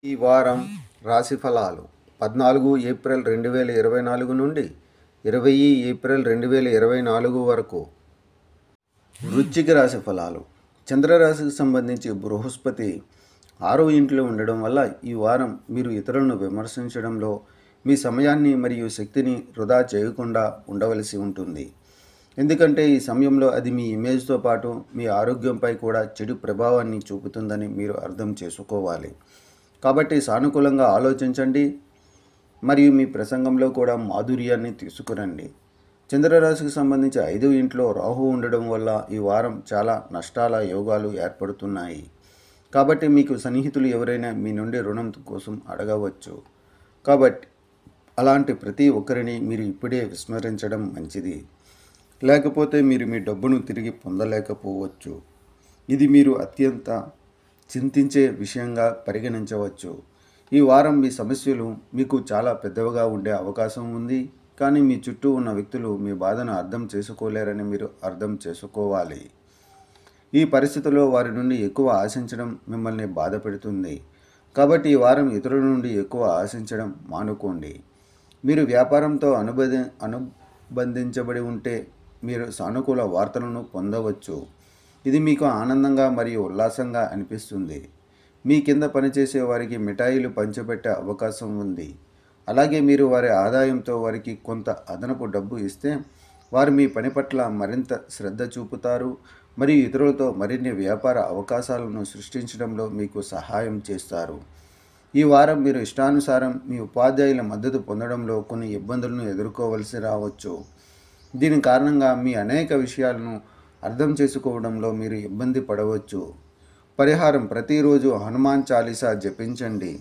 ఈ వారం రాశి ఫలాలు 14 ఏప్రిల్ 2024 నుండి 20 ఏప్రిల్ 2024 వరకు. వృశ్చిక రాశి ఫలాలు. చంద్రరాశికి సంబంధించి బృహస్పతి 6వ ఇంట్లో ఉండడం వల్ల ఈ వారం మీరు ఇతరులను విమర్శించడంలో మీ సమయాన్ని మరియు శక్తిని వృధా చేయకుండా ఉండవలసి ఉంటుంది. ఎందుకంటే ఈ సమయంలో అది మీ ఇమేజ్తో పాటు మీ ఆరోగ్యంపై కూడా చెడు ప్రభావాన్ని చూపుతుందని మీరు అర్థం చేసుకోవాలి. కాబట్టి సానుకూలంగా ఆలోచించండి మరియు మీ ప్రసంగంలో కూడా మాధుర్యాన్ని తీసుకురండి. చంద్రరాశికి సంబంధించి 5వ ఇంట్లో రాహు ఉండడం వల్ల ఈ వారం చాలా నష్టాల యోగాలు ఏర్పడుతున్నాయి. కాబట్టి మీకు సన్నిహితులు ఎవరైనా మీ నుండి రుణం కోసం అడగవచ్చు. కాబట్టి అలాంటి ప్రతి ఒక్కరిని మీరు ఇప్పుడే విస్మరించడం మంచిది. లేకపోతే మీరు మీ డబ్బును తిరిగి పొందలేకపోవచ్చు. ఇది మీరు అత్యంత చింతించే విషయంగా పరిగణించవచ్చు. ఈ వారం మీ సమస్యలు మీకు చాలా పెద్దవిగా ఉండే అవకాశం ఉంది. కానీ మీ చుట్టూ ఉన్న వ్యక్తులు మీ బాధను అర్థం చేసుకోలేరని మీరు అర్థం చేసుకోవాలి. ఈ పరిస్థితుల్లో వారి నుండి ఎక్కువ ఆశించడం మిమ్మల్ని బాధ పెడుతుంది. కాబట్టి ఈ వారం ఇతరుల నుండి ఎక్కువ ఆశించడం మానుకోండి. మీరు వ్యాపారంతో అనుబంధించబడి ఉంటే మీరు సానుకూల వార్తలను పొందవచ్చు. ఇది మీకు ఆనందంగా మరియు ఉల్లాసంగా అనిపిస్తుంది. మీ కింద పనిచేసే వారికి మిఠాయిలు పంచిపెట్టే అవకాశం ఉంది. అలాగే మీరు వారి ఆదాయంతో వారికి కొంత అదనపు డబ్బు ఇస్తే వారు మీ పని పట్ల మరింత శ్రద్ధ చూపుతారు మరియు ఇతరులతో మరిన్ని వ్యాపార అవకాశాలను సృష్టించడంలో మీకు సహాయం చేస్తారు. ఈ వారం మీరు ఇష్టానుసారం మీ ఉపాధ్యాయుల మద్దతు పొందడంలో కొన్ని ఇబ్బందులను ఎదుర్కోవలసి రావచ్చు. దీని కారణంగా మీ అనేక విషయాలను అర్థం చేసుకోవడంలో మీరు ఇబ్బంది పడవచ్చు. పరిహారం: ప్రతిరోజు హనుమాన్ చాలీసా జపించండి.